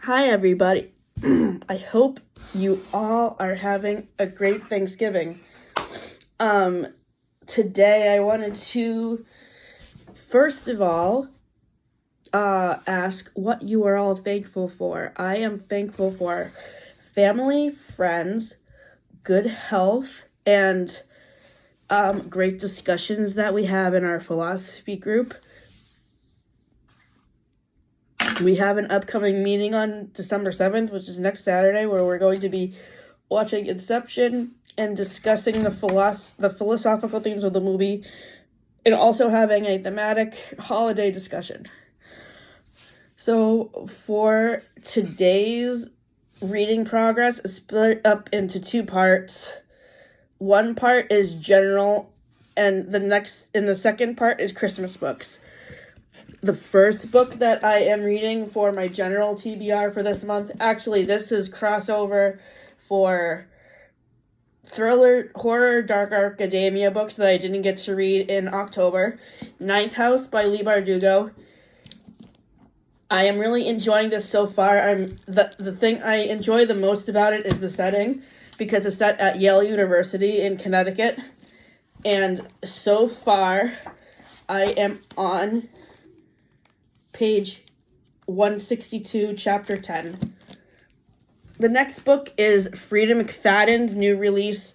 Hi, everybody. I hope you all are having a great Thanksgiving. Today I wanted to, first of all, ask what you are all thankful for. I am thankful for family, friends, good health, and great discussions that we have in our philosophy group. We have an upcoming meeting on December 7th, which is next Saturday, where we're going to be watching Inception and discussing the philosophical themes of the movie, and also having a thematic holiday discussion. So for today's reading progress is split up into two parts. One part is general, and the second part is Christmas books. The first book that I am reading for my general TBR for this month, actually this is crossover for thriller, horror, dark academia books that I didn't get to read in October. Ninth House by Leigh Bardugo. I am really enjoying this so far. The thing I enjoy the most about it is the setting, because it's set at Yale University in Connecticut. And so far, I am on page 162, chapter 10. The next book is Frieda McFadden's new release,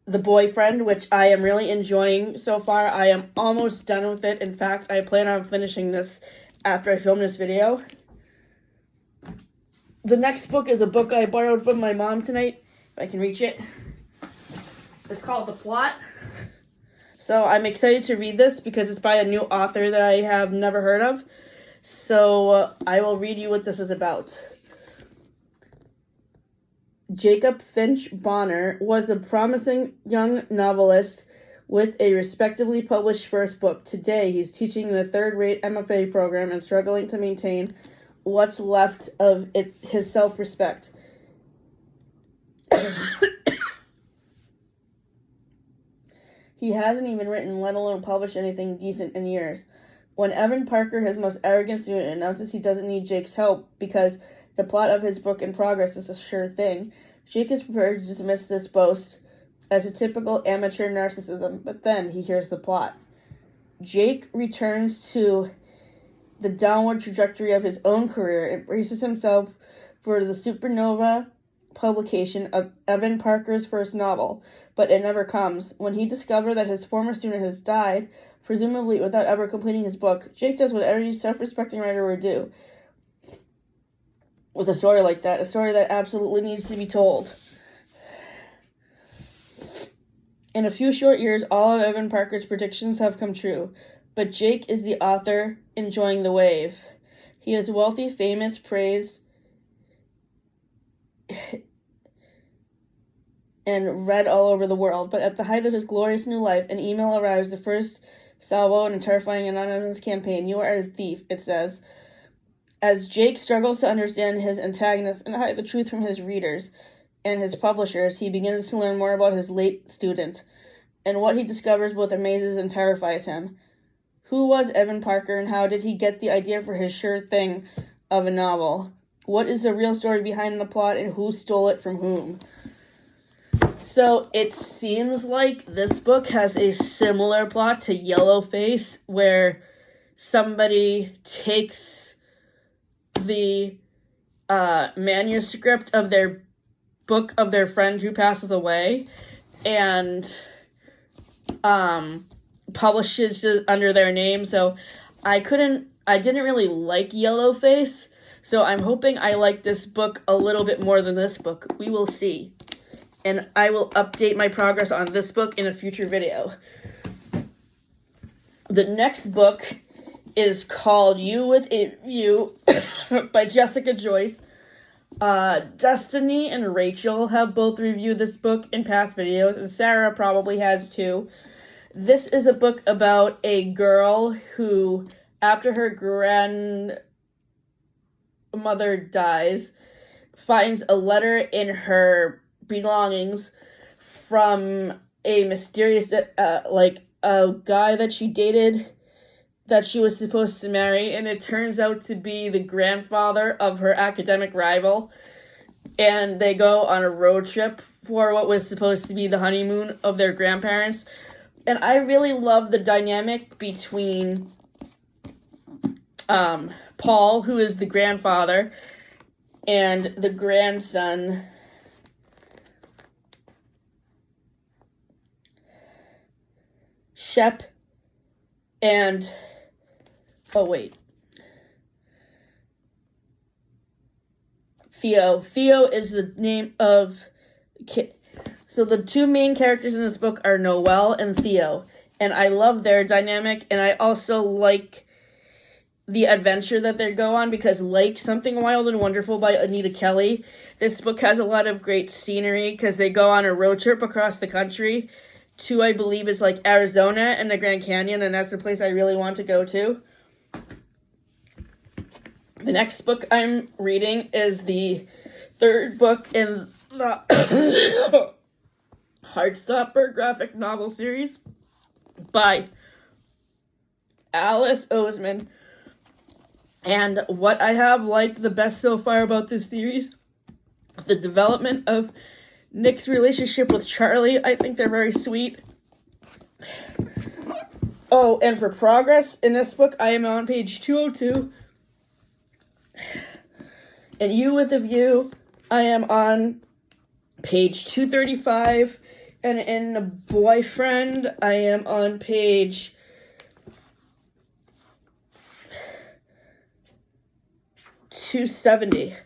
The Boyfriend, which I am really enjoying so far. I am almost done with it. In fact, I plan on finishing this after I film this video. The next book is a book I borrowed from my mom tonight, if I can reach it. It's called The Plot. So I'm excited to read this because it's by a new author that I have never heard of. So I will read you what this is about. Jacob Finch Bonner was a promising young novelist with a respectably published first book. Today, he's teaching in a third-rate MFA program and struggling to maintain what's left of his self-respect. He hasn't even written, let alone published anything decent in years. When Evan Parker, his most arrogant student, announces he doesn't need Jake's help because the plot of his book in progress is a sure thing, Jake is prepared to dismiss this boast as a typical amateur narcissism, but then he hears the plot. Jake returns to the downward trajectory of his own career and braces himself for the supernova publication of Evan Parker's first novel, but it never comes. When he discovers that his former student has died, presumably without ever completing his book, Jake does what every self-respecting writer would do with a story like that, a story that absolutely needs to be told. In a few short years, all of Evan Parker's predictions have come true, but Jake is the author enjoying the wave. He is wealthy, famous, praised, and read all over the world, but at the height of his glorious new life, an email arrives, the first salvo in a terrifying anonymous campaign. "You are a thief," it says. As Jake struggles to understand his antagonist and hide the truth from his readers and his publishers, he begins to learn more about his late student, and what he discovers both amazes and terrifies him. Who was Evan Parker, and how did he get the idea for his sure thing of a novel? What is the real story behind the plot, and who stole it from whom? So it seems like this book has a similar plot to Yellowface, where somebody takes the manuscript of their book of their friend who passes away and publishes it under their name. So I didn't really like Yellowface, so I'm hoping I like this book a little bit more than this book. We will see. And I will update my progress on this book in a future video. The next book is called You with a View by Jessica Joyce. Destiny and Rachel have both reviewed this book in past videos, and Sara probably has too. This is a book about a girl who, after her grandmother dies, finds a letter in her belongings from a mysterious, a guy that she dated that she was supposed to marry, and it turns out to be the grandfather of her academic rival. And they go on a road trip for what was supposed to be the honeymoon of their grandparents. And I really love the dynamic between Paul, who is the grandfather, and the grandson, Shep, and Theo. Theo is the name of kid. So the two main characters in this book are Noelle and Theo, and I love their dynamic, and I also like the adventure that they go on, because like Something Wild and Wonderful by Anita Kelly, this book has a lot of great scenery because they go on a road trip across the country to, I believe it's like Arizona and the Grand Canyon, and that's the place I really want to go to. The next book I'm reading is the third book in the Heartsopper graphic novel series by Alice Osemam. And what I have liked the best so far about this series, the development of Nick's relationship with Charlie. I think they're very sweet. Oh, and for progress in this book, I am on page 202. And You with a View, I am on page 235. And in The Boyfriend, I am on page 270.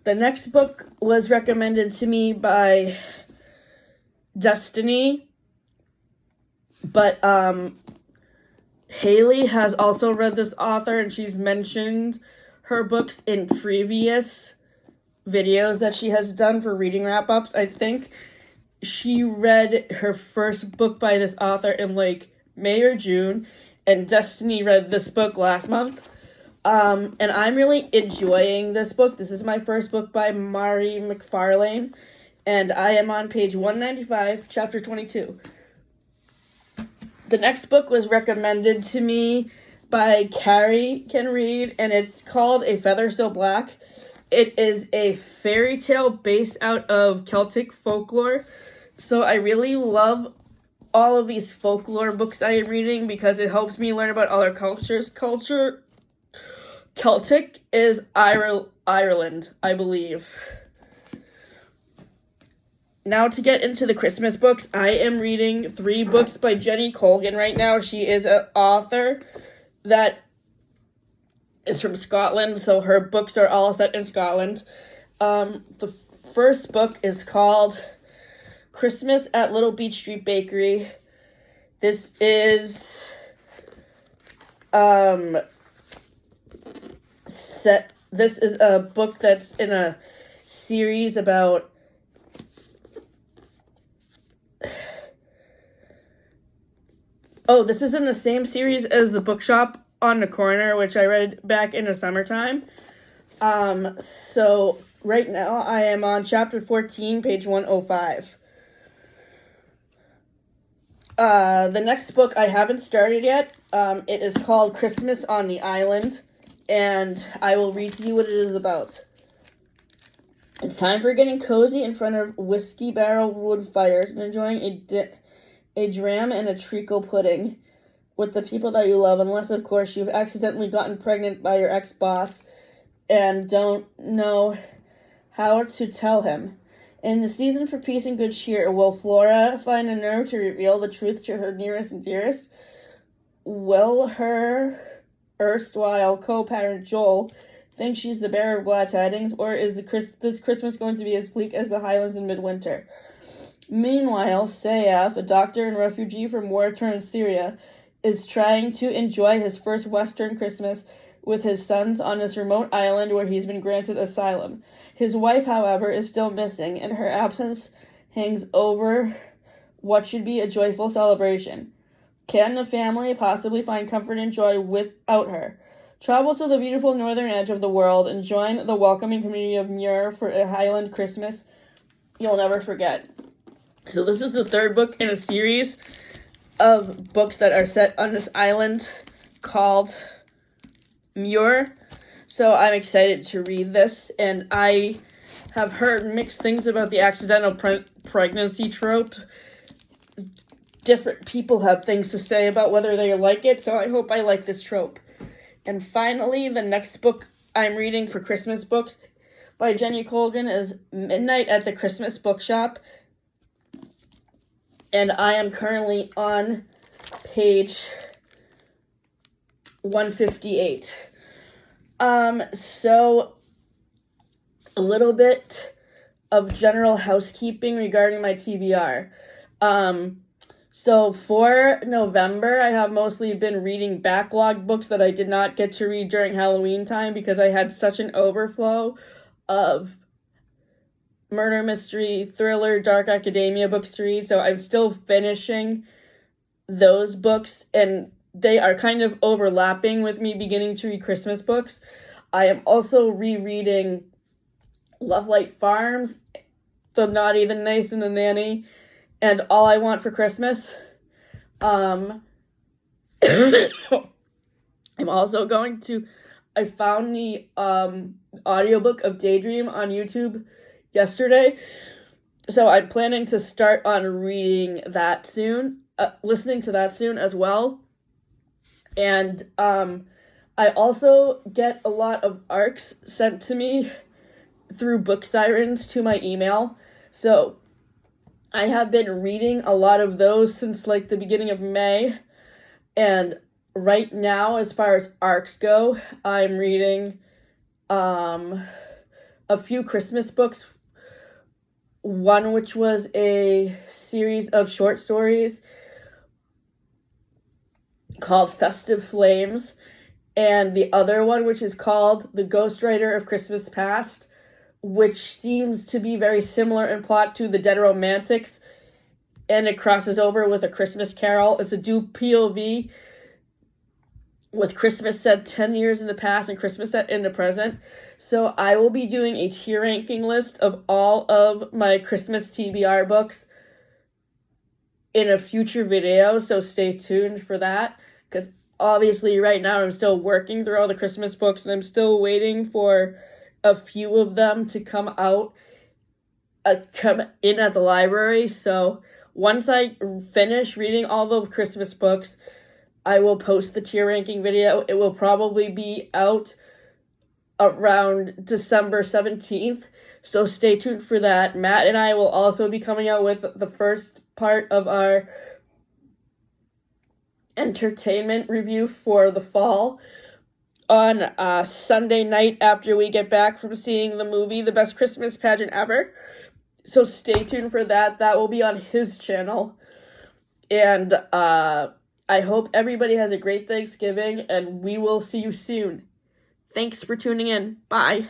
The next book was recommended to me by Destiny, but Haley has also read this author, and she's mentioned her books in previous videos that she has done for reading wrap-ups. I think she read her first book by this author in like May or June, and Destiny read this book last month. And I'm really enjoying this book. This is my first book by Mhari McFarlane, and I am on page 195, chapter 22. The next book was recommended to me by Cari Reading, and it's called A Feather So Black. It is a fairy tale based out of Celtic folklore. So I really love all of these folklore books I am reading because it helps me learn about other cultures. Celtic is Ireland, I believe. Now to get into the Christmas books, I am reading 3 books by Jenny Colgan right now. She is an author that is from Scotland, so her books are all set in Scotland. The first book is called Christmas at Little Beach Street Bakery. This is This is a book that's in a series about this is in the same series as the Bookshop on the Corner, which I read back in the summertime. So right now I am on chapter 14, page 105. The next book I haven't started yet. It is called Christmas on the Island, and I will read to you what it is about. It's time for getting cozy in front of whiskey barrel wood fires and enjoying a dram and a treacle pudding with the people that you love, unless, of course, you've accidentally gotten pregnant by your ex-boss and don't know how to tell him. In the season for peace and good cheer, will Flora find the nerve to reveal the truth to her nearest and dearest? Will her erstwhile co-parent Joel think she's the bearer of glad tidings, or is this Christmas going to be as bleak as the Highlands in midwinter? Meanwhile, Sayaf, a doctor and refugee from war-torn Syria, is trying to enjoy his first Western Christmas with his sons on this remote island where he's been granted asylum. His wife, however, is still missing, and her absence hangs over what should be a joyful celebration. Can the family possibly find comfort and joy without her? Travel to the beautiful northern edge of the world and join the welcoming community of Muir for a Highland Christmas you'll never forget. So this is the third book in a series of books that are set on this island called Muir. So I'm excited to read this, and I have heard mixed things about the accidental pregnancy trope. Different people have things to say about whether they like it, so I hope I like this trope. And finally, the next book I'm reading for Christmas books by Jenny Colgan is Midnight at the Christmas Bookshop. And I am currently on page 158. So a little bit of general housekeeping regarding my TBR. So for November, I have mostly been reading backlog books that I did not get to read during Halloween time because I had such an overflow of murder mystery, thriller, dark academia books to read. So I'm still finishing those books, and they are kind of overlapping with me beginning to read Christmas books. I am also rereading Lovelight Farms, The Naughty, the Nice, and the Nanny, and All I Want for Christmas. I'm also going to... I found the audiobook of Daydream on YouTube yesterday, so I'm planning to start on reading that soon, listening to that soon as well. And I also get a lot of ARCs sent to me through Book Sirens to my email, so I have been reading a lot of those since like the beginning of May, and right now, as far as ARCs go, I'm reading a few Christmas books. One which was a series of short stories called Festive Flames, and the other one which is called The Ghostwriter of Christmas Past, which seems to be very similar in plot to The Dead Romantics, and it crosses over with A Christmas Carol. It's a dual POV with Christmas set 10 years in the past and Christmas set in the present. So I will be doing a tier ranking list of all of my Christmas TBR books in a future video, so stay tuned for that, because obviously right now I'm still working through all the Christmas books, and I'm still waiting for a few of them to come out, come in at the library. So once I finish reading all the Christmas books, I will post the tier ranking video. It will probably be out around December 17th, so stay tuned for that. Matt and I will also be coming out with the first part of our entertainment review for the fall on Sunday night after we get back from seeing the movie The Best Christmas Pageant Ever. So stay tuned for that. That will be on his channel. And I hope everybody has a great Thanksgiving, and we will see you soon. Thanks for tuning in. Bye.